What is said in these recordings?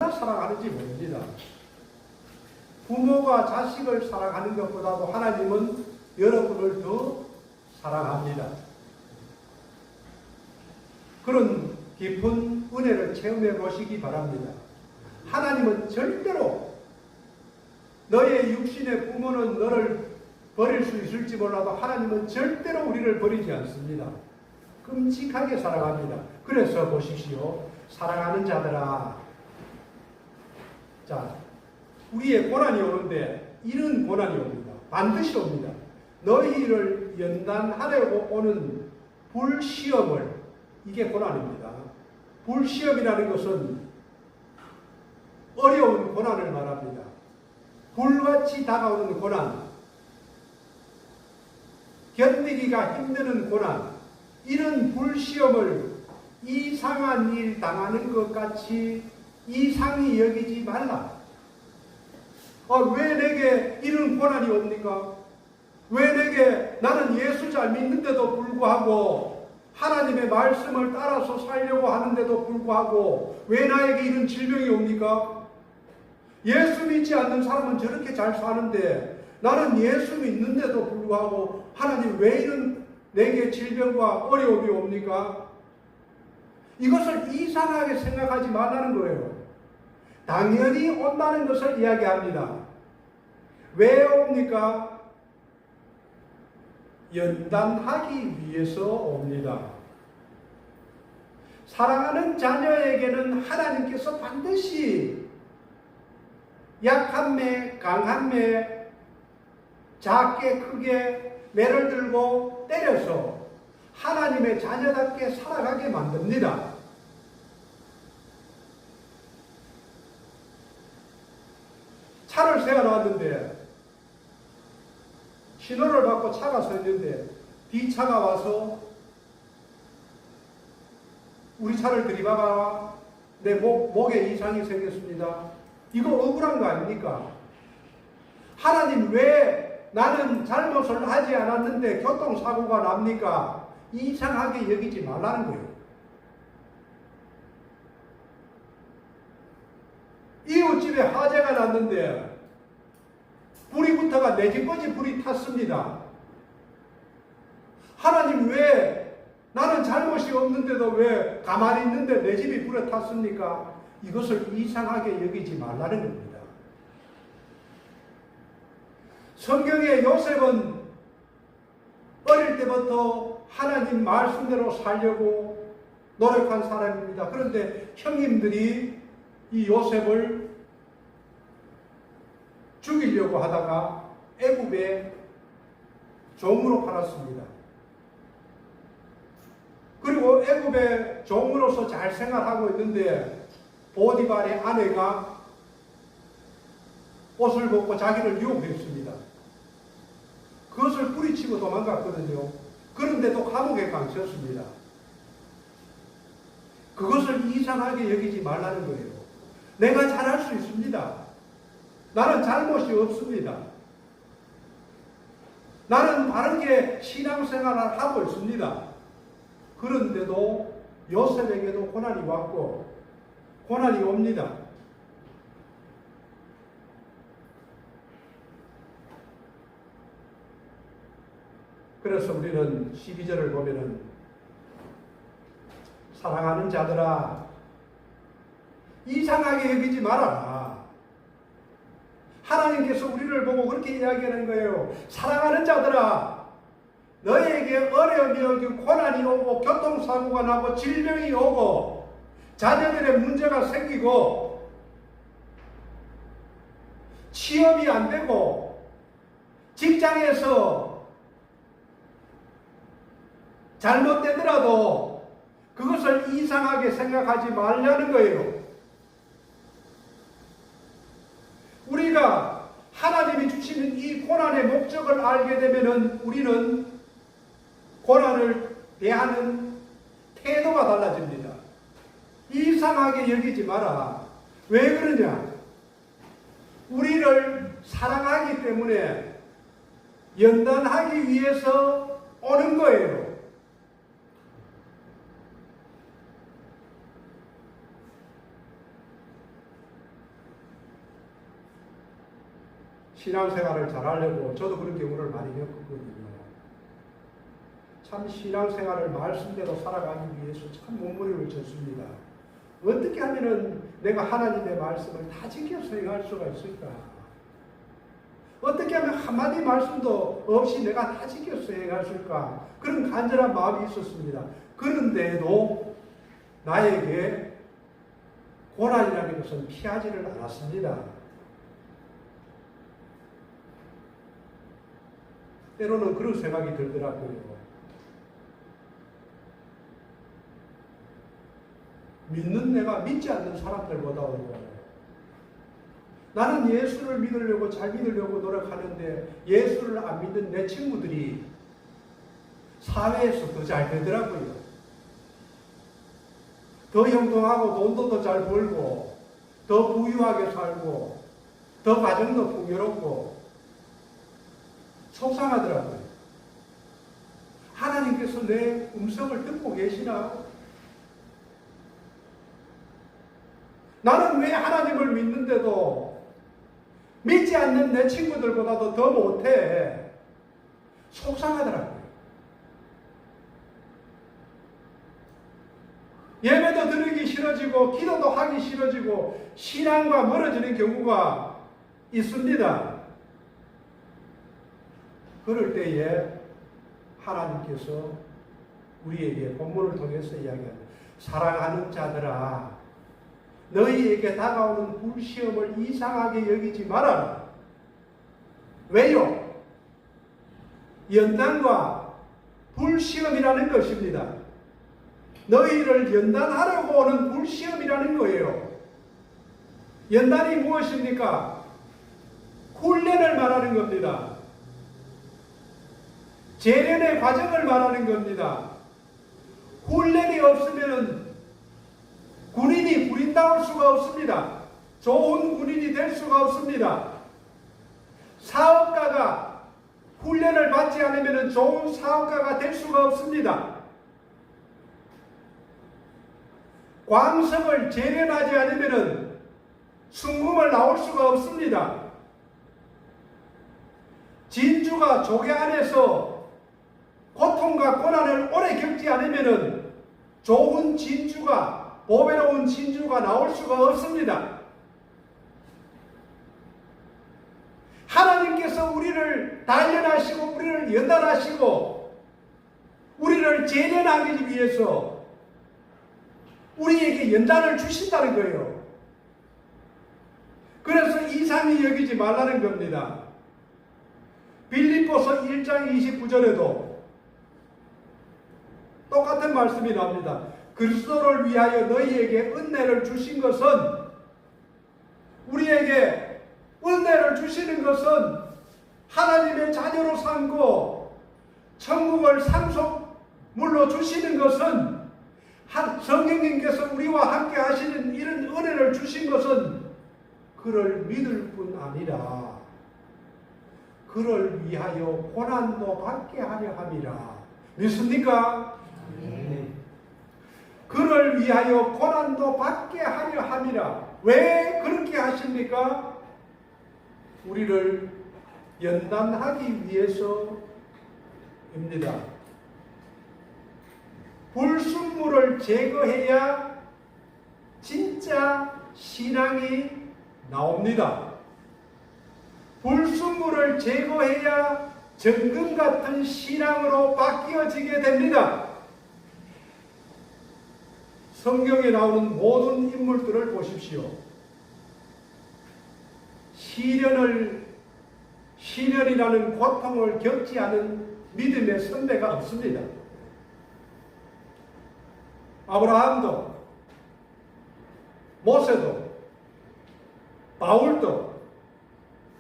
얼마나 사랑하는지 모릅니다. 부모가 자식을 사랑하는 것보다도 하나님은 여러분을 더 사랑합니다. 그런 깊은 은혜를 체험해 보시기 바랍니다. 하나님은 절대로 너의 육신의 부모는 너를 버릴 수 있을지 몰라도 하나님은 절대로 우리를 버리지 않습니다. 끔찍하게 사랑합니다. 그래서 보십시오. 사랑하는 자들아. 자, 우리의 고난이 오는데 이런 고난이 옵니다. 반드시 옵니다. 너희를 연단하려고 오는 불시험을, 이게 고난입니다. 불시험이라는 것은 어려운 고난을 말합니다. 불같이 다가오는 고난, 견디기가 힘드는 고난, 이런 불시험을 이상한 일 당하는 것 같이 이상히 여기지 말라. 왜 내게 이런 고난이 옵니까? 왜 내게, 나는 예수 잘 믿는데도 불구하고 하나님의 말씀을 따라서 살려고 하는데도 불구하고 왜 나에게 이런 질병이 옵니까? 예수 믿지 않는 사람은 저렇게 잘 사는데 나는 예수 믿는데도 불구하고 하나님 왜 이런 내게 질병과 어려움이 옵니까? 이것을 이상하게 생각하지 말라는 거예요. 당연히 온다는 것을 이야기합니다. 왜 옵니까? 연단하기 위해서 옵니다. 사랑하는 자녀에게는 하나님께서 반드시 약한 매, 강한 매, 작게 크게 매를 들고 때려서 하나님의 자녀답게 살아가게 만듭니다. 차를 세워놨는데 신호를 받고 차가 서 있는데 뒤차가 와서 우리 차를 들이박아 내 목에 이상이 생겼습니다. 이거 억울한 거 아닙니까? 하나님 왜 나는 잘못을 하지 않았는데 교통사고가 납니까? 이상하게 여기지 말라는 거예요. 이웃집에 화재가 났는데 불이 붙어가 내 집까지 불이 탔습니다. 하나님 왜 나는 잘못이 없는데도 왜 가만히 있는데 내 집이 불에 탔습니까? 이것을 이상하게 여기지 말라는 겁니다. 성경의 요셉은 어릴 때부터 하나님 말씀대로 살려고 노력한 사람입니다. 그런데 형님들이 이 요셉을 죽이려고 하다가 애굽에 종으로 팔았습니다. 그리고 애굽에 종으로서 잘 생활하고 있는데 보디발의 아내가 옷을 벗고 자기를 유혹했습니다. 그것을 뿌리치고 도망갔거든요. 그런데도 감옥에 갇혔습니다. 그것을 이상하게 여기지 말라는 거예요. 내가 잘할 수 있습니다. 나는 잘못이 없습니다. 나는 바르게 신앙생활을 하고 있습니다. 그런데도 요셉에게도 고난이 왔고 고난이 옵니다. 그래서 우리는 12절을 보면은 사랑하는 자들아 이상하게 여기지 말아라. 하나님께서 우리를 보고 그렇게 이야기하는 거예요. 사랑하는 자들아 너에게 어려움이 오고 고난이 오고 교통사고가 나고 질병이 오고 자녀들의 문제가 생기고 취업이 안 되고 직장에서 잘못되더라도 그것을 이상하게 생각하지 말라는 거예요. 우리가 하나님이 주시는 이 고난의 목적을 알게 되면은 우리는 고난을 대하는 태도가 달라집니다. 이상하게 여기지 마라. 왜 그러냐? 우리를 사랑하기 때문에 연단하기 위해서 오는 거예요. 신앙생활을 잘하려고 저도 그런 경우를 많이 겪었거든요. 참 신앙생활을 말씀대로 살아가기 위해서 참 몸부림을 쳤습니다. 어떻게 하면은 내가 하나님의 말씀을 다 지켜 수행할 수가 있을까? 어떻게 하면 한마디 말씀도 없이 내가 다 지켜 수행할 수 있을까? 그런 간절한 마음이 있었습니다. 그런데도 나에게 고난이라는 것은 피하지를 않았습니다. 때로는 그런 생각이 들더라고요. 믿는 내가 믿지 않는 사람들보다도 나는 예수를 믿으려고 잘 믿으려고 노력하는데 예수를 안 믿는 내 친구들이 사회에서 더 잘 되더라고요. 더 형통하고 돈도 더 잘 벌고 더 부유하게 살고 더 가정도 풍요롭고 속상하더라고요. 하나님께서 내 음성을 듣고 계시나? 나는 왜 하나님을 믿는데도 믿지 않는 내 친구들보다도 더 못해? 속상하더라고요. 예배도 드리기 싫어지고 기도도 하기 싫어지고 신앙과 멀어지는 경우가 있습니다. 그럴 때에 하나님께서 우리에게 본문을 통해서 이야기합니다. 사랑하는 자들아, 너희에게 다가오는 불시험을 이상하게 여기지 말아라. 왜요? 연단과 불시험이라는 것입니다. 너희를 연단하려고 오는 불시험이라는 거예요. 연단이 무엇입니까? 훈련을 말하는 겁니다. 재련의 과정을 말하는 겁니다. 훈련이 없으면 군인이 부린다울 수가 없습니다. 좋은 군인이 될 수가 없습니다. 사업가가 훈련을 받지 않으면 좋은 사업가가 될 수가 없습니다. 광석을 재련하지 않으면 순금을 나올 수가 없습니다. 진주가 조개 안에서 고통과 고난을 오래 겪지 않으면 좋은 진주가, 보배로운 진주가 나올 수가 없습니다. 하나님께서 우리를 단련하시고 우리를 연단하시고 우리를 재련하기 위해서 우리에게 연단을 주신다는 거예요. 그래서 이상히 여기지 말라는 겁니다. 빌립보서 1장 29절에도 똑같은 말씀이 나옵니다. 그리스도를 위하여 너희에게 은혜를 주신 것은, 우리에게 은혜를 주시는 것은 하나님의 자녀로 삼고 천국을 상속물로 주시는 것은, 성령님께서 우리와 함께 하시는 이런 은혜를 주신 것은 그를 믿을 뿐 아니라 그를 위하여 고난도 받게 하려 함이라. 믿습니까? 네. 그를 위하여 고난도 받게 하려 함이라. 왜 그렇게 하십니까? 우리를 연단하기 위해서입니다. 불순물을 제거해야 진짜 신앙이 나옵니다. 불순물을 제거해야 정금 같은 신앙으로 바뀌어지게 됩니다. 성경에 나오는 모든 인물들을 보십시오. 시련이라는 고통을 겪지 않은 믿음의 선배가 없습니다. 아브라함도, 모세도, 바울도,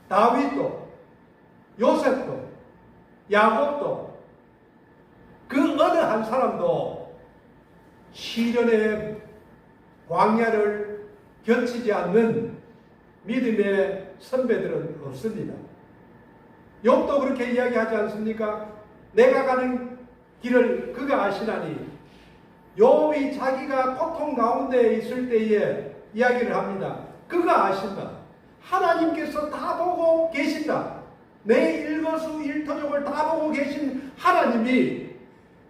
다윗도, 요셉도, 야곱도, 그 어느 한 사람도 시련의 광야를 겪지 않는 믿음의 선배들은 없습니다. 욥도 그렇게 이야기하지 않습니까? 내가 가는 길을 그가 아시나니. 욥이 자기가 고통 가운데 있을 때에 이야기를 합니다. 그가 아신다. 하나님께서 다 보고 계신다. 내 일거수일투족을 다 보고 계신 하나님이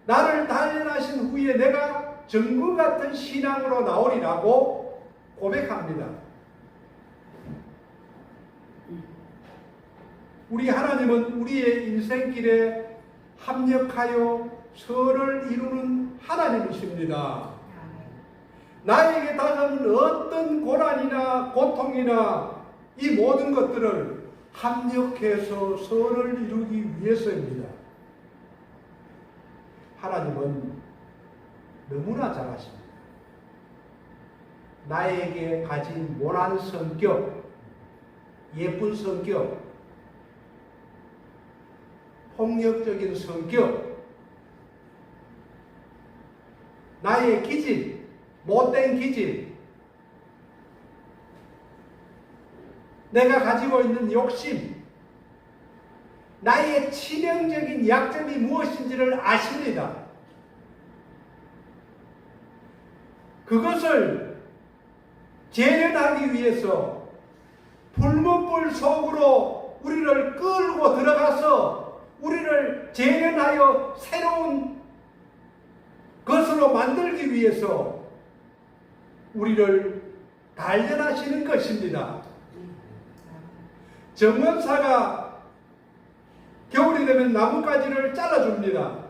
나를 단련하신 후에 내가 정구 같은 신앙으로 나오리라고 고백합니다. 우리 하나님은 우리의 인생길에 합력하여 선을 이루는 하나님이십니다. 나에게 다가오는 어떤 고난이나 고통이나 이 모든 것들을 합력해서 선을 이루기 위해서입니다. 하나님은 너무나 잘하십니다. 나에게 가진 모난 성격, 예쁜 성격, 폭력적인 성격, 나의 기질, 못된 기질, 내가 가지고 있는 욕심, 나의 치명적인 약점이 무엇인지를 아십니다. 그것을 재련하기 위해서 불문불 속으로 우리를 끌고 들어가서 우리를 재련하여 새로운 것으로 만들기 위해서 우리를 단련하시는 것입니다. 정원사가 겨울이 되면 나뭇가지를 잘라줍니다.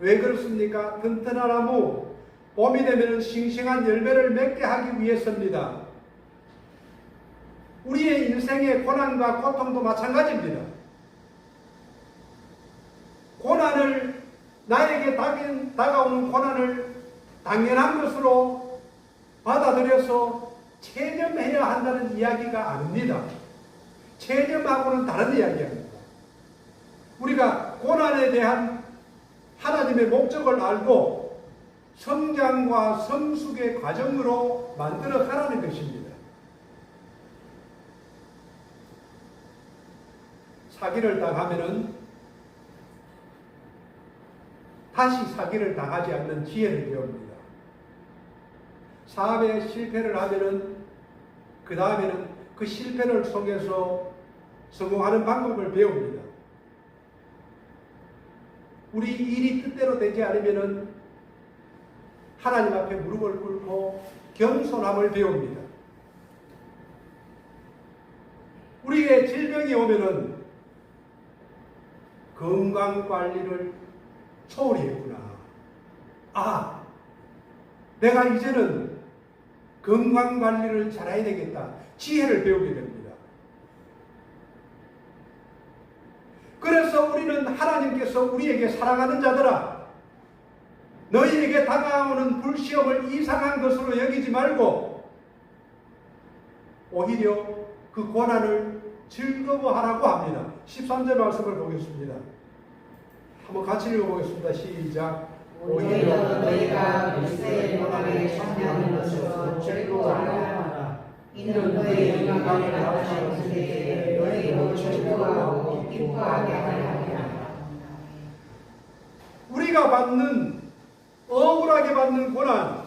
왜 그렇습니까? 튼튼한 나무, 봄이 되면 싱싱한 열매를 맺게 하기 위해서입니다. 우리의 인생의 고난과 고통도 마찬가지입니다. 고난을, 나에게 다가오는 고난을 당연한 것으로 받아들여서 체념해야 한다는 이야기가 아닙니다. 체념하고는 다른 이야기입니다. 우리가 고난에 대한 하나님의 목적을 알고 성장과 성숙의 과정으로 만들어 가라는 것입니다. 사기를 당하면은 다시 사기를 당하지 않는 지혜를 배웁니다. 사업에 실패를 하면은 그 다음에는 그 실패를 통해서 성공하는 방법을 배웁니다. 우리 일이 뜻대로 되지 않으면은 하나님 앞에 무릎을 꿇고 겸손함을 배웁니다. 우리의 질병이 오면은 건강관리를 소홀히 했구나. 아, 내가 이제는 건강관리를 잘해야 되겠다. 지혜를 배우게 됩니다. 그래서 우리는 하나님께서 우리에게 사랑하는 자들아, 너희에게 다가오는 불시험을 이상한 것으로 여기지 말고 오히려 그 고난을 즐거워하라고 합니다. 13절 말씀을 보겠습니다. 한번 같이 읽어보겠습니다. 시작. 오히려 너희가 그리스도의 고난에 참여하는 것으로 즐거워하라. 이는 너희 영광을 나오신 그에게 너희로 즐거워하고 기뻐하게 하려 함이라. 우리가 받는 억울하게 받는 고난,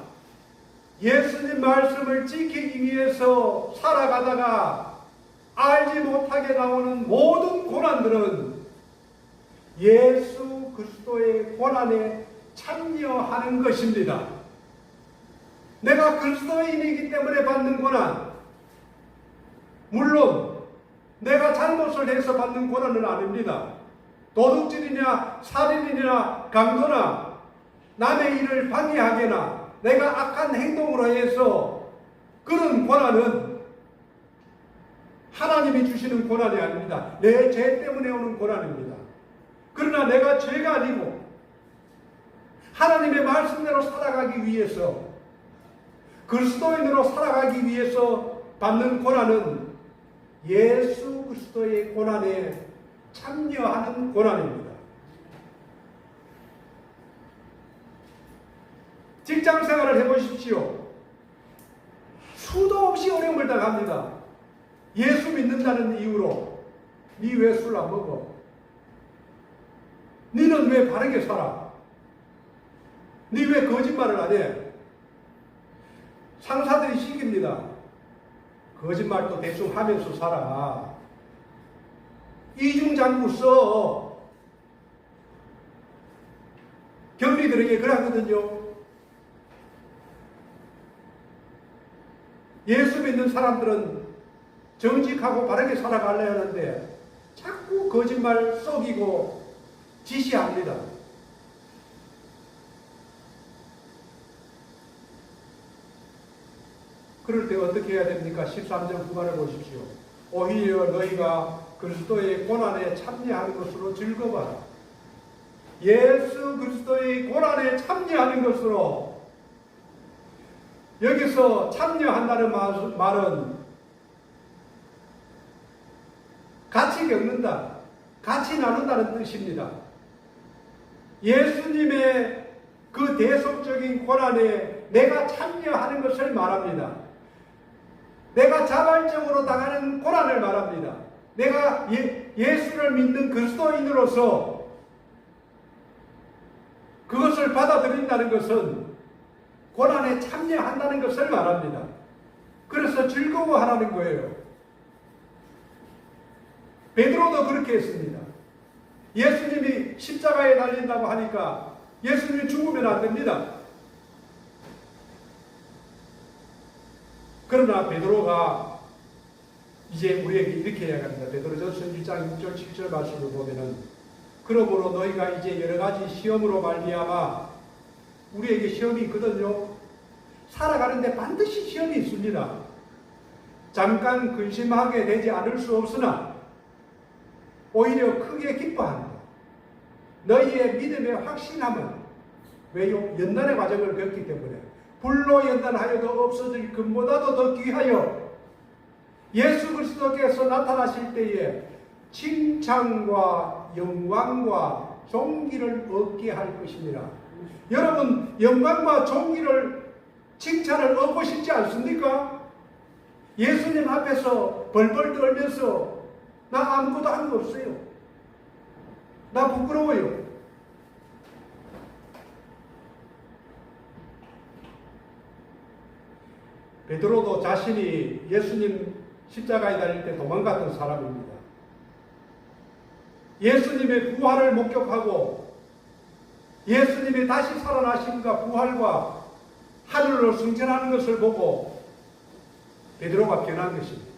예수님 말씀을 지키기 위해서 살아가다가 알지 못하게 나오는 모든 고난들은 예수 그리스도의 고난에 참여하는 것입니다. 내가 그리스도인이기 때문에 받는 고난, 물론 내가 잘못을 해서 받는 고난은 아닙니다. 도둑질이냐 살인이냐 강도나 남의 일을 방해하거나 내가 악한 행동으로 해서 그런 고난은 하나님이 주시는 고난이 아닙니다. 내 죄 때문에 오는 고난입니다. 그러나 내가 죄가 아니고 하나님의 말씀대로 살아가기 위해서, 그리스도인으로 살아가기 위해서 받는 고난은 예수 그리스도의 고난에 참여하는 고난입니다. 직장 생활을 해보십시오. 수도 없이 어려움을 당합니다. 예수 믿는다는 이유로. 니 왜 술 안 먹어? 니는 왜 바르게 살아? 니 왜 거짓말을 안 해? 상사들이 시킵니다. 거짓말도 대충 하면서 살아. 이중장구 써. 경비들에게 그러거든요. 예수 믿는 사람들은 정직하고 바르게 살아가려야 하는데 자꾸 거짓말 썩이고 지시합니다. 그럴 때 어떻게 해야 됩니까? 13절 후반을 보십시오. 오히려 너희가 그리스도의 고난에 참여하는 것으로 즐거워하라. 예수 그리스도의 고난에 참여하는 것으로, 여기서 참여한다는 말은 같이 겪는다, 같이 나눈다는 뜻입니다. 예수님의 그 대속적인 고난에 내가 참여하는 것을 말합니다. 내가 자발적으로 당하는 고난을 말합니다. 내가 예수를 믿는 그리스도인으로서 그것을 받아들인다는 것은 고난에 참여한다는 것을 말합니다. 그래서 즐거워하라는 거예요. 베드로도 그렇게 했습니다. 예수님이 십자가에 달린다고 하니까 예수님이 죽으면 안 됩니다. 그러나 베드로가 이제 우리에게 이렇게 이야기합니다. 베드로전서 1장 6절 7절 말씀을 보면은, 그러므로 너희가 이제 여러 가지 시험으로 말미암아, 우리에게 시험이 있거든요. 살아가는데 반드시 시험이 있습니다. 잠깐 근심하게 되지 않을 수 없으나 오히려 크게 기뻐한다. 너희의 믿음의 확신함은, 왜요? 연단의 과정을 겪기 때문에. 불로 연단하여도 없어질 금보다도 더 귀하여 예수 그리스도께서 나타나실 때에 칭찬과 영광과 존귀를 얻게 할 것이니라. 여러분, 영광과 존귀를, 칭찬을 얻고 싶지 않습니까? 예수님 앞에서 벌벌 떨면서 나 아무것도 한 거 없어요, 나 부끄러워요, 베드로도 자신이 예수님 십자가에 달릴 때 도망갔던 사람입니다. 예수님의 부활을 목격하고 예수님이 다시 살아나심과 부활과 하늘로 승천하는 것을 보고 베드로가 변한 것입니다.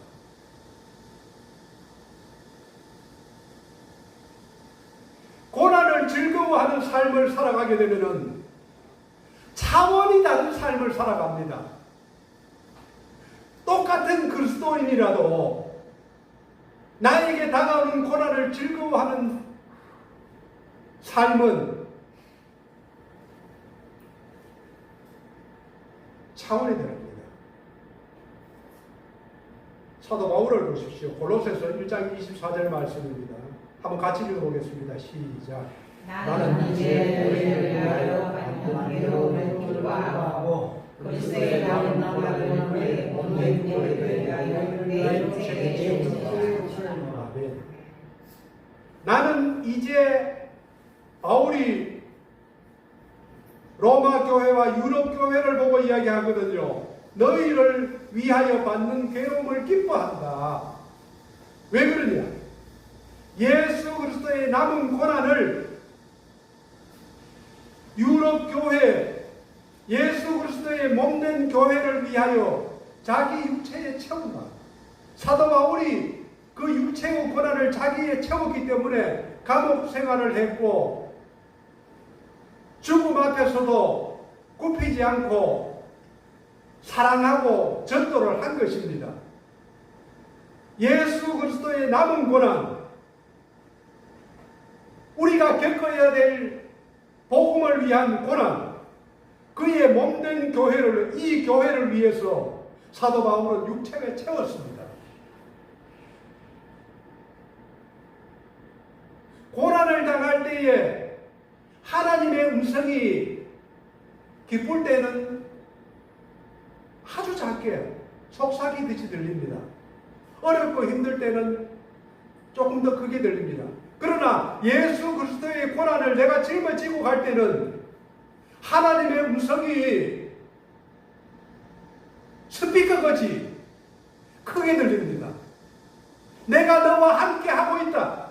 고난을 즐거워하는 삶을 살아가게 되면 차원이 다른 삶을 살아갑니다. 똑같은 그리스도인이라도 나에게 다가오는 고난을 즐거워하는 삶은 차원이 다릅니다. 사도 바울을 보십시오. 골로새서 1장 24절 말씀입니다. 한번 같이 읽어보겠습니다. 시작. 나는 이제 너희를 위하여 받는 괴로움에 불과하고 그리스도의 남은 나라는 내 몸된 교회를 위하여 내 육체의 죄를. 나는 이제, 바울이 로마 교회와 유럽 교회를 보고 이야기하거든요. 너희를 위하여 받는 괴로움을 기뻐한다. 왜 그러냐? 예수 그리스도의 남은 고난을 유럽 교회, 예수 그리스도의 몸된 교회를 위하여 자기 육체에 채운다. 사도 바울이 그 육체의 고난을 자기에 채웠기 때문에 감옥 생활을 했고 죽음 앞에서도 굽히지 않고 사랑하고 전도를 한 것입니다. 예수 그리스도의 남은 고난, 우리가 겪어야 될 복음을 위한 고난, 그의 몸된 교회를, 이 교회를 위해서 사도 바울은 육체를 채웠습니다. 고난을 당할 때에 하나님의 음성이 기쁠 때는 아주 작게 속삭이듯이 들립니다. 어렵고 힘들 때는 조금 더 크게 들립니다. 그러나 예수 그리스도의 고난을 내가 짊어지고 갈 때는 하나님의 음성이 스피커같이 크게 소리 들립니다. 내가 너와 함께 하고 있다.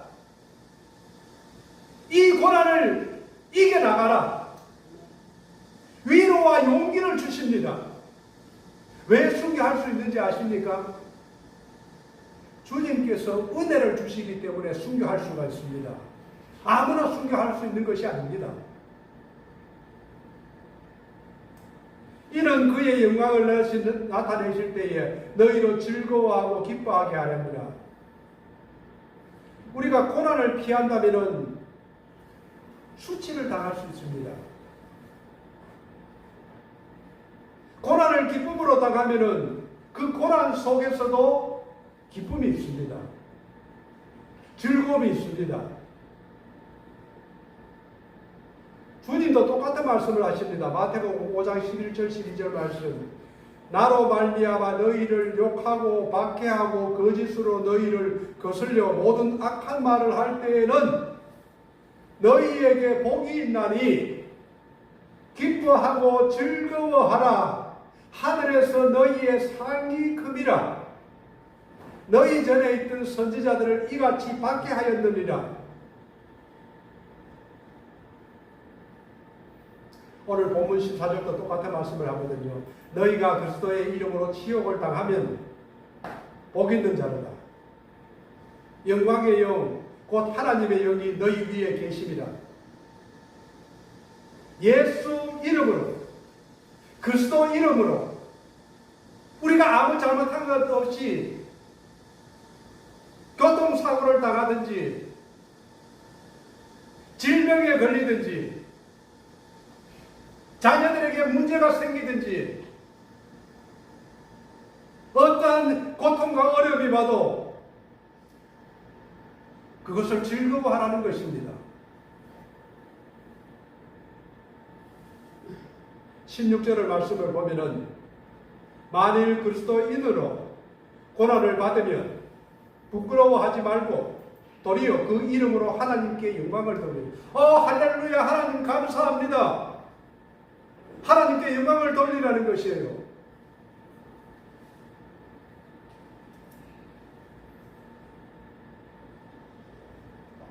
이 고난을 이겨나가라. 위로와 용기를 주십니다. 왜 순교할 수 있는지 아십니까? 주님께서 은혜를 주시기 때문에 순교할 수가 있습니다. 아무나 순교할 수 있는 것이 아닙니다. 이는 그의 영광을 나타내실 때에 너희로 즐거워하고 기뻐하게 하렵니다. 우리가 고난을 피한다면 수치를 당할 수 있습니다. 고난을 기쁨으로 당하면 그 고난 속에서도 기쁨이 있습니다. 즐거움이 있습니다. 주님도 똑같은 말씀을 하십니다. 마태복음 5장 11절 12절 말씀. 나로 말미암아 너희를 욕하고 박해하고 거짓으로 너희를 거슬려 모든 악한 말을 할 때에는 너희에게 복이 있나니 기뻐하고 즐거워하라. 하늘에서 너희의 상이 큼이라. 너희 전에 있던 선지자들을 이같이 박해하였느니라. 오늘 본문 14절도 똑같은 말씀을 하거든요. 너희가 그리스도의 이름으로 치욕을 당하면 복 있는 자로다. 영광의 영, 곧 하나님의 영이 너희 위에 계심이라. 예수 이름으로, 그리스도 이름으로 우리가 아무 잘못한 것 없이 교통사고를 당하든지 질병에 걸리든지 자녀들에게 문제가 생기든지 어떠한 고통과 어려움이 와도 그것을 즐거워하라는 것입니다. 16절의 말씀을 보면은 만일 그리스도인으로 고난을 받으면 부끄러워하지 말고 도리어 그 이름으로 하나님께 영광을 돌리라. 할렐루야, 하나님 감사합니다. 하나님께 영광을 돌리라는 것이에요.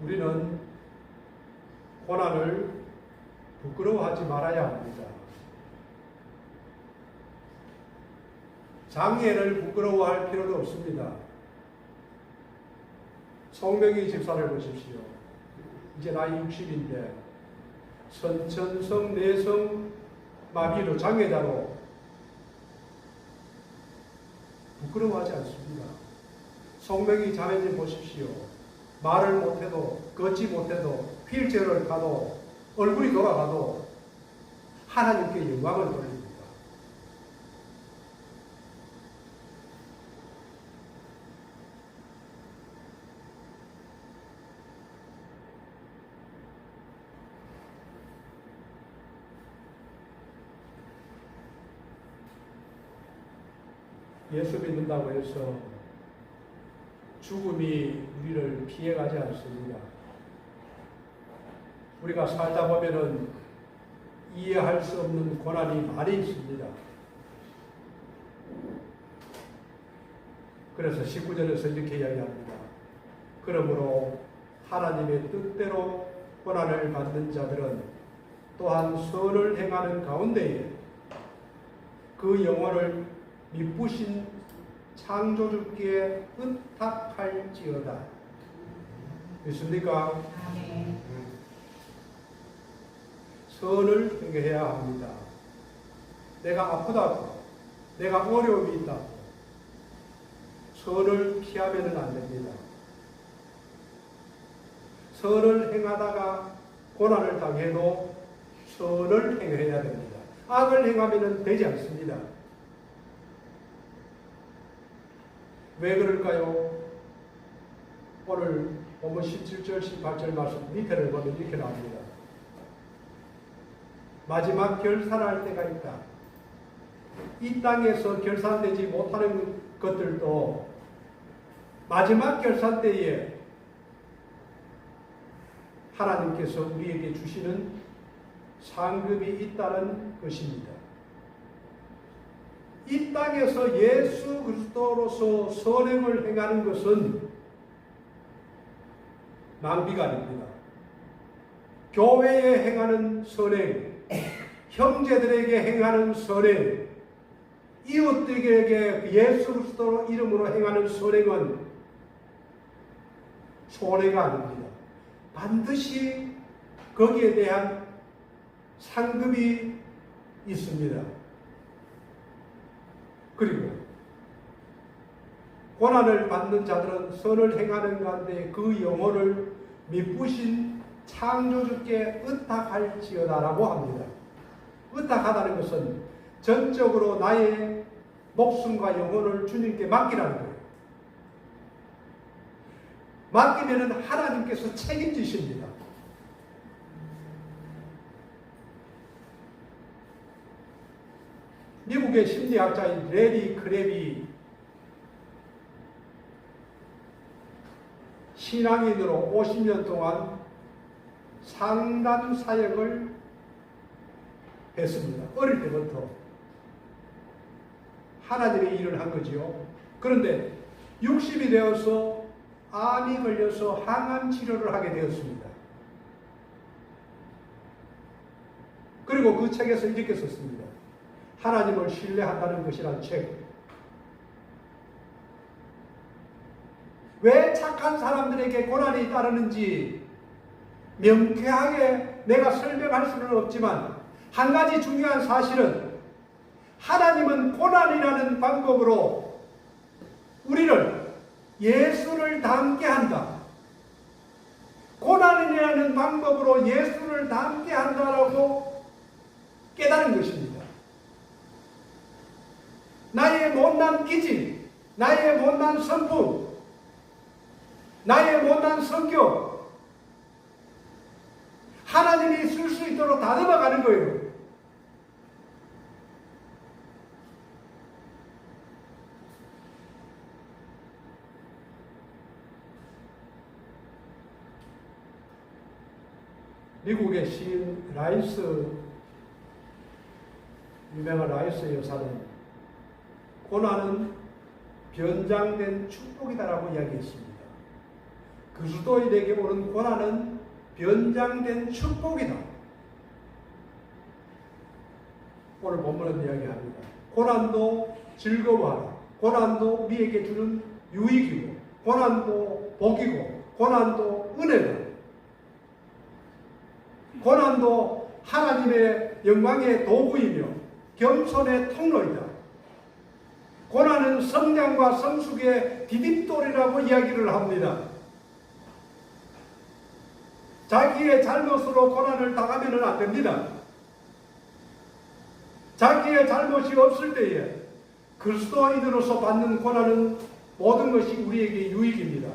우리는 고난을 부끄러워하지 말아야 합니다. 장애를 부끄러워할 필요도 없습니다. 송명희 집사를 보십시오. 이제 나이 60인데 선천성 내성 마비로 장애자로 부끄러워하지 않습니다. 송명희 자매님 보십시오. 말을 못해도 걷지 못해도 휠체어를 타도 얼굴이 돌아가도 하나님께 영광을 돌립니다. 예수 믿는다고 해서 죽음이 우리를 피해가지 않습니다. 우리가 살다 보면은 이해할 수 없는 고난이 많이 있습니다. 그래서 19절에서 이렇게 이야기합니다. 그러므로 하나님의 뜻대로 고난을 받는 자들은 또한 선을 행하는 가운데에 그 영혼을 미쁘신 창조주께 의탁할지어다. 믿습니까? 아멘. 선을 행해야 합니다. 내가 아프다고, 내가 어려움이 있다고 선을 피하면 안 됩니다. 선을 행하다가 고난을 당해도 선을 행해야 됩니다. 악을 행하면 되지 않습니다. 왜 그럴까요? 오늘 본문 17절, 18절 말씀 밑에를 보면 이렇게 나옵니다. 마지막 결산할 때가 있다. 이 땅에서 결산되지 못하는 것들도 마지막 결산 때에 하나님께서 우리에게 주시는 상급이 있다는 것입니다. 이 땅에서 예수 그리스도로서 선행을 행하는 것은 낭비가 아닙니다. 교회에 행하는 선행, 형제들에게 행하는 선행, 이웃들에게 예수 그리스도 이름으로 행하는 선행은 손해가 아닙니다. 반드시 거기에 대한 상급이 있습니다. 그리고 고난을 받는 자들은 선을 행하는 가운데 그 영혼을 미쁘신 창조주께 의탁할지어다라고 합니다. 의탁하다는 것은 전적으로 나의 목숨과 영혼을 주님께 맡기라는 거예요. 맡기면 하나님께서 책임지십니다. 미국의 심리학자인 레리 크랩이 신앙인으로 50년 동안 상담 사역을 했습니다. 어릴 때부터 하나님의 일을 한 거지요. 그런데 60이 되어서 암이 걸려서 항암 치료를 하게 되었습니다. 그리고 그 책에서 이렇게 썼습니다. 하나님을 신뢰한다는 것이란 책. 왜 착한 사람들에게 고난이 따르는지 명쾌하게 내가 설명할 수는 없지만 한 가지 중요한 사실은 하나님은 고난이라는 방법으로 우리를 예수를 닮게 한다. 고난이라는 방법으로 예수를 닮게 한다라고 깨달은 것입니다. 나의 못난 기질, 나의 못난 성품, 나의 못난 성격, 하나님이 쓸 수 있도록 다듬어가는 거예요. 미국의 시인 라이스, 유명한 라이스 여사는 고난은 변장된 축복이다라고 이야기했습니다. 그리스도인에게 오는 고난은 변장된 축복이다. 오늘 본문은 이야기합니다. 고난도 즐거워하라. 고난도 우리에게 주는 유익이고, 고난도 복이고, 고난도 은혜다. 고난도 하나님의 영광의 도구이며 겸손의 통로이다. 고난은 성장과 성숙의 디딤돌이라고 이야기를 합니다. 자기의 잘못으로 고난을 당하면 안 됩니다. 자기의 잘못이 없을 때에 그리스도인으로서 받는 고난은 모든 것이 우리에게 유익입니다.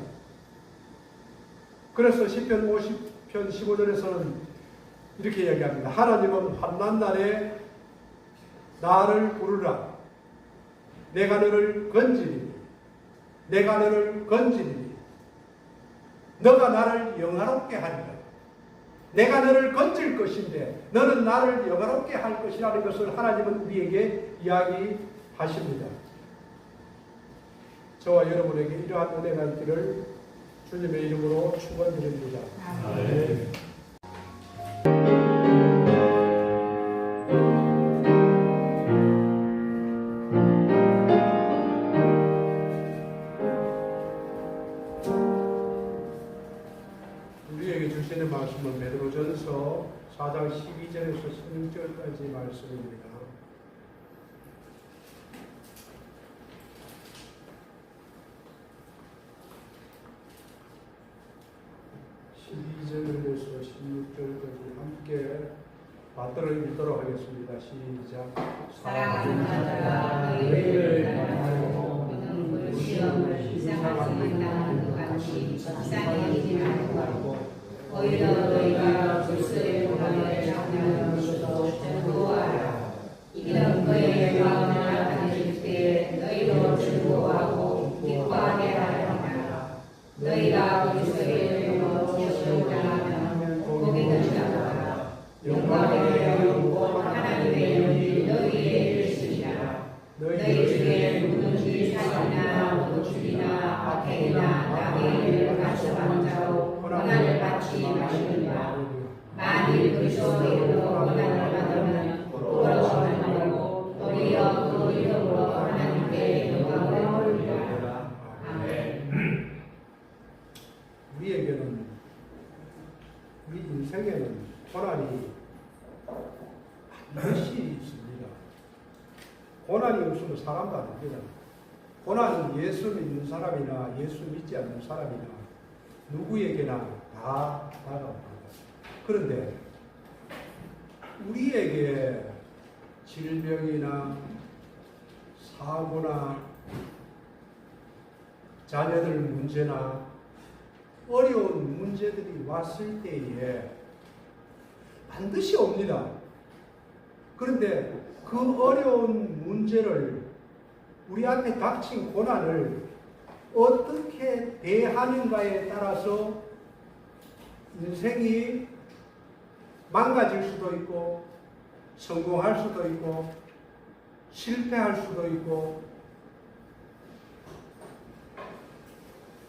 그래서 시편 50편 15절에서는 이렇게 이야기합니다. 하나님은 환난 날에 나를 부르라. 내가 너를 건지리니, 내가 너를 건지리니, 너가 나를 영화롭게 하리라. 내가 너를 건질 것인데 너는 나를 영화롭게 할 것이라는 것을 하나님은 우리에게 이야기하십니다. 저와 여러분에게 이러한 은혜가 있기를 주님의 이름으로 축원드립니다. 아멘. 우리에게 주시는 말씀은 베드로전서 4장 12절에서 16절까지 말씀입니다. (12절에서 16절까지) 함께 받들어 읽도록 하겠습니다. 시작. 사랑하는 자들아 너희를 바라고 너는 시험을 이상한 당하는 것 같이 이상해지지 말고 오히려 너희가 그리스도의 고난에 참여하는 것으로 즐거워하라. 이는 그의 마음을 나타내실 때에 너희로 즐거워하고 기뻐하게 하려 함이라. 너희가 그리스도의 이름으로 지시를 당하면 복이 되리라. 영광의 영광 하나님의 영이 너희에게 있으리라. 너희가 주어 이름으로 고난을 받으면 부끄러워하지 말고 도리어 그 이름으로 하나님께 영광을 돌리라. 아멘. 우리에게는 우리 인생에는 고난이 반드시 있습니다. 고난이 없으면 사람도 안 됩니다. 고난은 예수 믿는 사람이나 예수 믿지 않는 사람이나 누구에게나 다 다가옵니다. 그런데 우리에게 질병이나 사고나 자녀들 문제나 어려운 문제들이 왔을 때에 반드시 옵니다. 그런데 그 어려운 문제를 우리 앞에 닥친 고난을 어떻게 대하는가에 따라서 인생이 망가질 수도 있고 성공할 수도 있고 실패할 수도 있고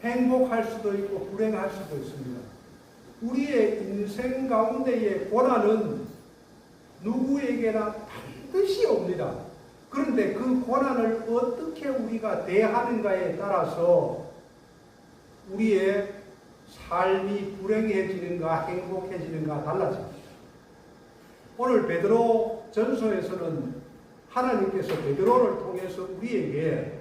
행복할 수도 있고 불행할 수도 있습니다. 우리의 인생 가운데의 고난은 누구에게나 반드시 옵니다. 그런데 그 고난을 어떻게 우리가 대하는가에 따라서 우리의 삶이 불행해지는가 행복해지는가 달라집니다. 오늘 베드로 전서에서는 하나님께서 베드로를 통해서 우리에게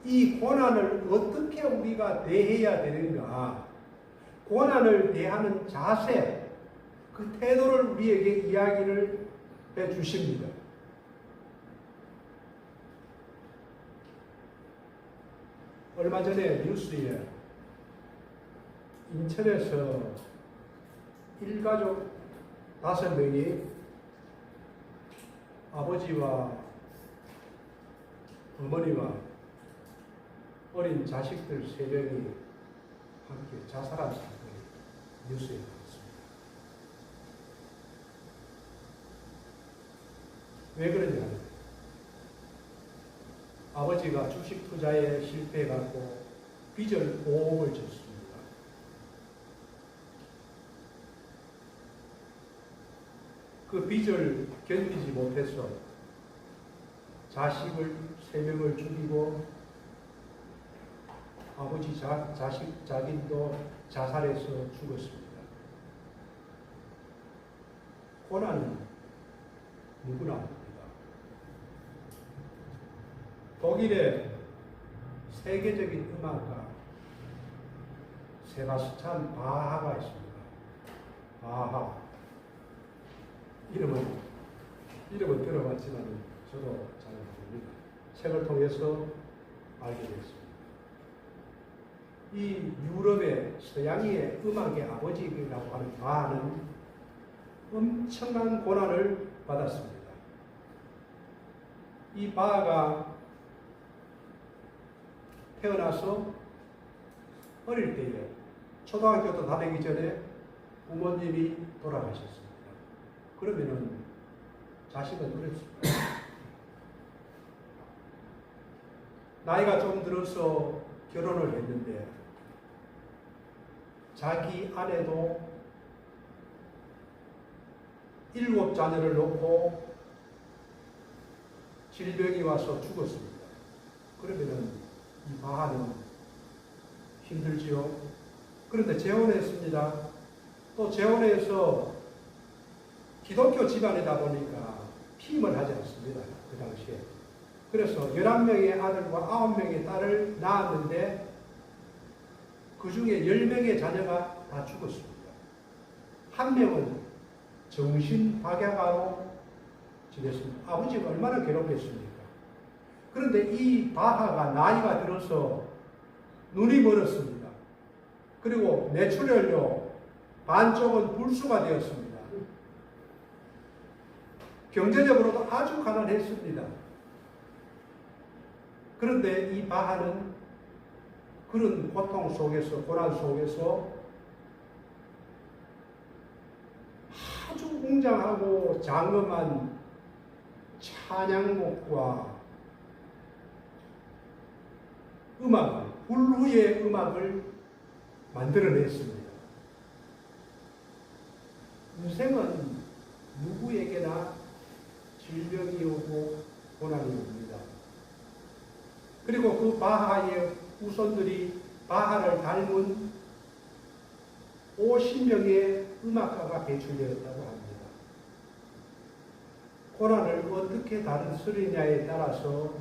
이 고난을 어떻게 우리가 대해야 되는가, 고난을 대하는 자세, 그 태도를 우리에게 이야기를 해 주십니다. 얼마 전에 뉴스에 인천에서 일가족 5명이 아버지와 어머니와 어린 자식들 3명이 함께 자살한 사건이 뉴스에 나왔습니다. 왜 그러냐? 아버지가 주식 투자에 실패해갖고 빚을 5억을 졌습니다. 그 빚을 견디지 못해서 자식을 3명을 죽이고 아버지 자식 자기도 자살해서 죽었습니다. 고난은 누구나 합니다. 독일의 세계적인 음악가 세바스찬 바하가 있습니다. 바하. 이름은 들어봤지만 저도 잘 모릅니다. 책을 통해서 알게 됐습니다. 이 유럽의 서양의 음악의 아버지라고 하는 바하는 엄청난 고난을 받았습니다. 이 바하가 태어나서 어릴 때에 초등학교도 다니기 전에 부모님이 돌아가셨습니다. 그러면은 자식은 그랬습니다. 나이가 좀 들어서 결혼을 했는데 자기 아내도 7 자녀를 놓고 질병이 와서 죽었습니다. 그러면은 이 바하는 힘들지요. 그런데 재혼했습니다. 또 재혼해서 기독교 집안이다 보니까 피임을 하지 않습니다. 그 당시에. 그래서 11명의 아들과 9명의 딸을 낳았는데 그 중에 10명의 자녀가 다 죽었습니다. 1명은 정신박약하고 지냈습니다. 아버지가 얼마나 괴롭겠습니까? 그런데 이 바하가 나이가 들어서 눈이 멀었습니다. 그리고 뇌출혈로 반쪽은 불수가 되었습니다. 경제적으로도 아주 가난했습니다. 그런데 이 바하는 그런 고통 속에서, 고난 속에서 아주 웅장하고 장엄한 찬양곡과 음악을, 불후의 음악을 만들어냈습니다. 인생은 누구에게나 질병이 오고 고난이 옵니다. 그리고 그 바하의 후손들이 바하를 닮은 50명의 음악가가 배출되었다고 합니다. 고난을 어떻게 다루느냐에 따라서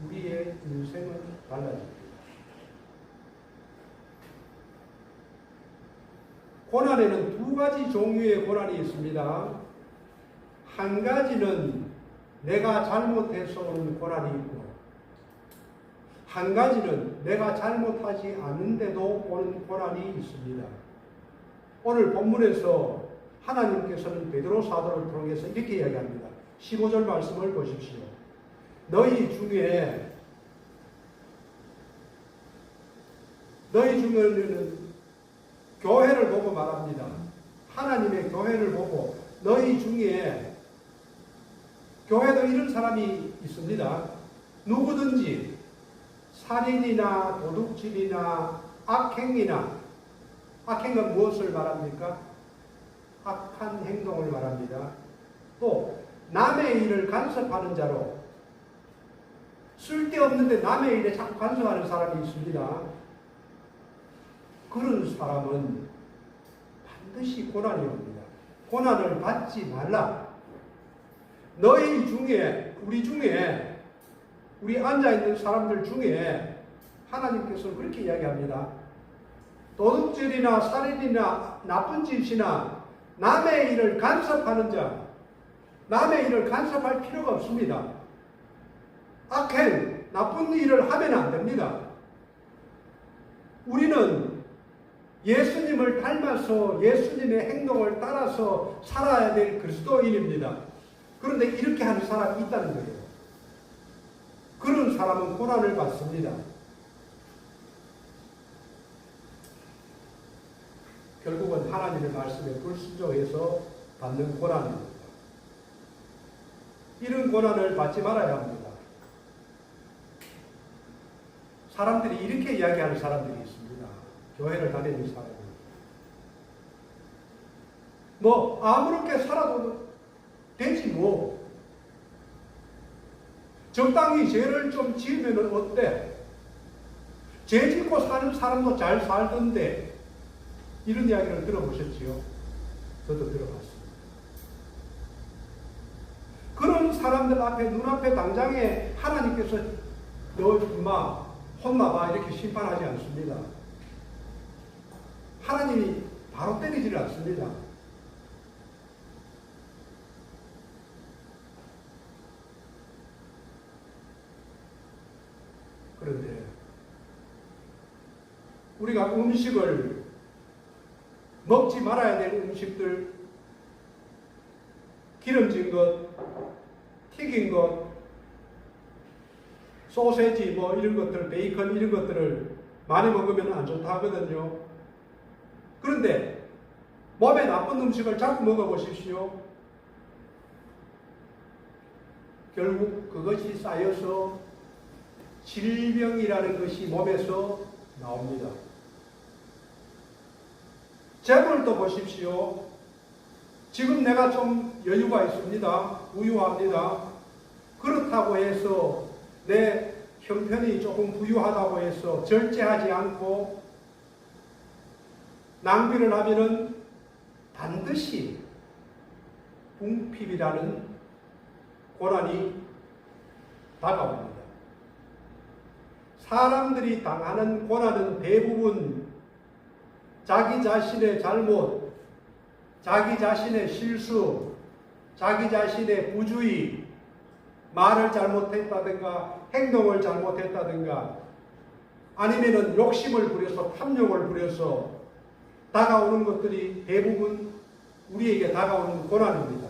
우리의 인생은 달라집니다. 고난에는 두 가지 종류의 고난이 있습니다. 한 가지는 내가 잘못해서 오는 고난이 있고, 한 가지는 내가 잘못하지 않는데도 오는 고난이 있습니다. 오늘 본문에서 하나님께서는 베드로 사도를 통해서 이렇게 이야기합니다. 15절 말씀을 보십시오. 너희 중에는 교회를 보고 말합니다. 하나님의 교회를 보고 너희 중에 교회도 이런 사람이 있습니다. 누구든지 살인이나 도둑질이나 악행이나, 악행은 무엇을 말합니까? 악한 행동을 말합니다. 또 남의 일을 간섭하는 자로, 쓸데없는데 남의 일에 자꾸 간섭하는 사람이 있습니다. 그런 사람은 반드시 고난이 옵니다. 고난을 받지 말라. 너희 중에, 우리 앉아있는 사람들 중에 하나님께서 그렇게 이야기합니다. 도둑질이나 살인이나 나쁜 짓이나 남의 일을 간섭하는 자, 남의 일을 간섭할 필요가 없습니다. 악행, 나쁜 일을 하면 안 됩니다. 우리는 예수님을 닮아서 예수님의 행동을 따라서 살아야 될 그리스도인입니다. 그런데 이렇게 하는 사람이 있다는 거예요. 그런 사람은 고난을 받습니다. 결국은 하나님의 말씀에 불순종해서 받는 고난입니다. 이런 고난을 받지 말아야 합니다. 사람들이 이렇게 이야기하는 사람들이 있습니다. 교회를 다니는 사람들. 아무렇게 살아도 되지 뭐. 적당히 죄를 좀 지으면 어때? 죄 짓고 사는 사람도 잘 살던데. 이런 이야기를 들어보셨지요? 저도 들어봤습니다. 그런 사람들 앞에, 눈앞에 당장에 하나님께서 너 임마 혼나봐 이렇게 심판하지 않습니다. 하나님이 바로 때리지를 않습니다. 그런데 우리가 음식을 먹지 말아야 될 음식들, 기름진 것, 튀긴 것, 소세지 이런 것들, 베이컨 이런 것들을 많이 먹으면 안 좋다 하거든요. 그런데 몸에 나쁜 음식을 자꾸 먹어보십시오. 결국 그것이 쌓여서 질병이라는 것이 몸에서 나옵니다. 재물도 보십시오. 지금 내가 좀 여유가 있습니다. 부유합니다. 그렇다고 해서 내 형편이 조금 부유하다고 해서 절제하지 않고 낭비를 하면은 반드시 궁핍이라는 고난이 다가옵니다. 사람들이 당하는 고난은 대부분 자기 자신의 잘못, 자기 자신의 실수, 자기 자신의 부주의, 말을 잘못했다든가 행동을 잘못했다든가 아니면은 욕심을 부려서 탐욕을 부려서 다가오는 것들이 대부분 우리에게 다가오는 고난입니다.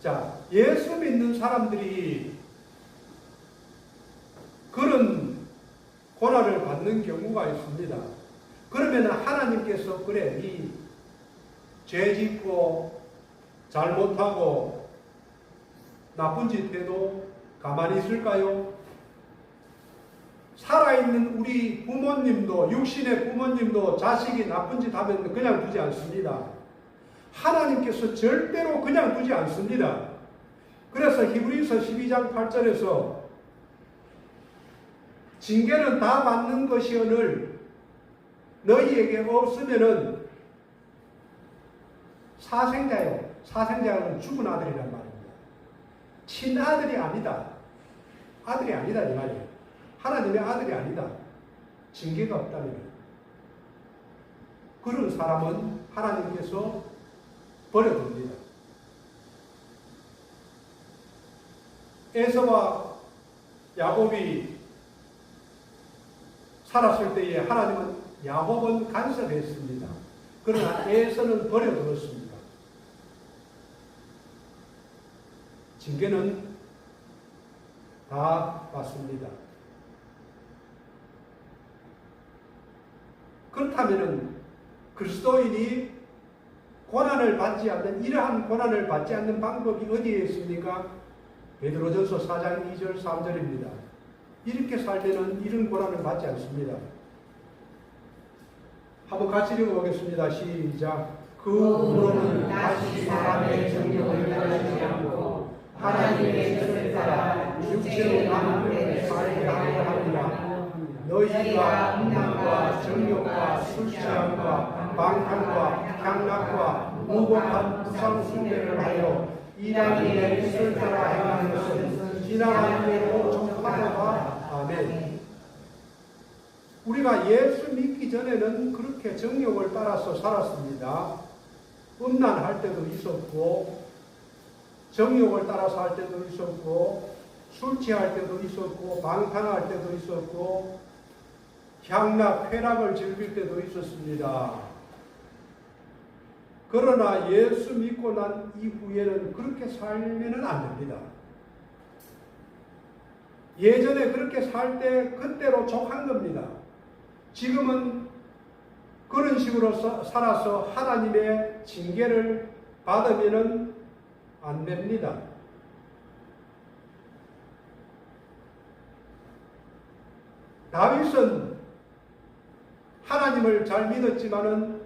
자, 예수 믿는 사람들이 그런 고난을 받는 경우가 있습니다. 그러면 하나님께서 그래, 네 죄 짓고 잘못하고 나쁜 짓 해도 가만히 있을까요? 살아있는 우리 부모님도, 육신의 부모님도 자식이 나쁜 짓 하면 그냥 두지 않습니다. 하나님께서 절대로 그냥 두지 않습니다. 그래서 히브리서 12장 8절에서 징계는 다 받는 것이오늘 너희에게 없으면은 사생자요. 사생자는 죽은 아들이란 말입니다. 친아들이 아니다. 아들이 아니다 이 말이에요. 하나님의 아들이 아니다. 징계가 없다면 그런 사람은 하나님께서 버려둡니다. 에서와 야곱이 살았을 때에 하나님은 야곱은 간섭했습니다. 그러나 에서는 버려두었습니다. 징계는 다 받습니다. 그렇다면 그리스도인이 고난을 받지 않는, 이러한 고난을 받지 않는 방법이 어디에 있습니까? 베드로전서 4장 2절 3절입니다. 이렇게 살면은 이런 고난을 받지 않습니다. 한번 같이 읽어보겠습니다. 시작. 그 후로는 다시 사람의 정욕을 따르지 않고 하나님의 뜻을 따라 육체의 마음대로 살게 하려 합니다. 너희가 음란과 정욕과 술취함과 방탕과 향락과 무법한 우상 숭배를 하여 이방인의 뜻을 따라 행하는 것은 지나간 대로 정하노라. 아멘. 우리가 예수 믿기 전에는 그렇게 정욕을 따라서 살았습니다. 음란할 때도 있었고, 정욕을 따라서 할 때도 있었고, 술 취할 때도 있었고, 방탕할 때도 있었고, 향락, 쾌락을 즐길 때도 있었습니다. 그러나 예수 믿고 난 이후에는 그렇게 살면은 안 됩니다. 예전에 그렇게 살 때 그때로 족한 겁니다. 지금은 그런 식으로 살아서 하나님의 징계를 받으면은 안 됩니다. 다윗은 하나님을 잘 믿었지만은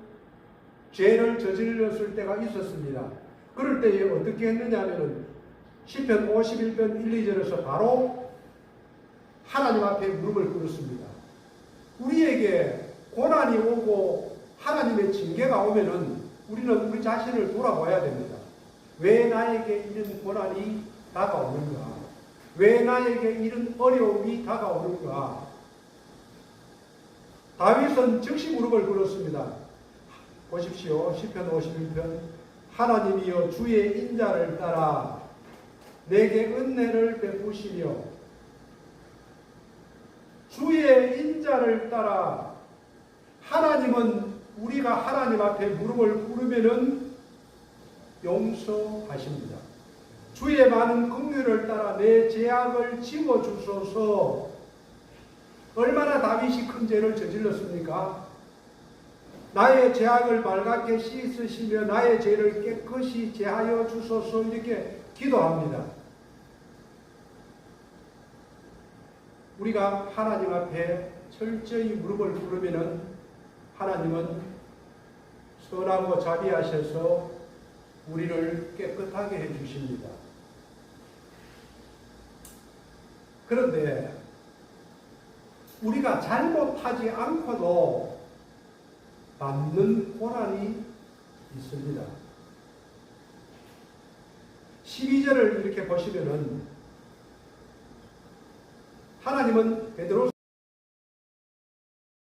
죄를 저질렀을 때가 있었습니다. 그럴 때에 어떻게 했느냐 하면은 시편 51편 1, 2절에서 바로 하나님 앞에 무릎을 꿇었습니다. 우리에게 고난이 오고 하나님의 징계가 오면은 우리는 우리 자신을 돌아봐야 됩니다. 왜 나에게 이런 고난이 다가오는가? 왜 나에게 이런 어려움이 다가오는가? 다윗은 즉시 무릎을 꿇었습니다. 보십시오. 시편 51편 하나님이여 주의 인자를 따라 내게 은혜를 베푸시며 주의 인자를 따라 하나님은 우리가 하나님 앞에 무릎을 꿇으면은 용서하십니다. 주의 많은 긍휼을 따라 내 죄악을 지워주소서. 얼마나 다윗이 큰 죄를 저질렀습니까? 나의 죄악을 말갛게 씻으시며 나의 죄를 깨끗이 제하여 주소서 이렇게 기도합니다. 우리가 하나님 앞에 철저히 무릎을 꿇으면은 하나님은 선하고 자비하셔서 우리를 깨끗하게 해주십니다. 그런데 우리가 잘못하지 않고도 받는 고난이 있습니다. 12절을 이렇게 보시면은 하나님은 베드로서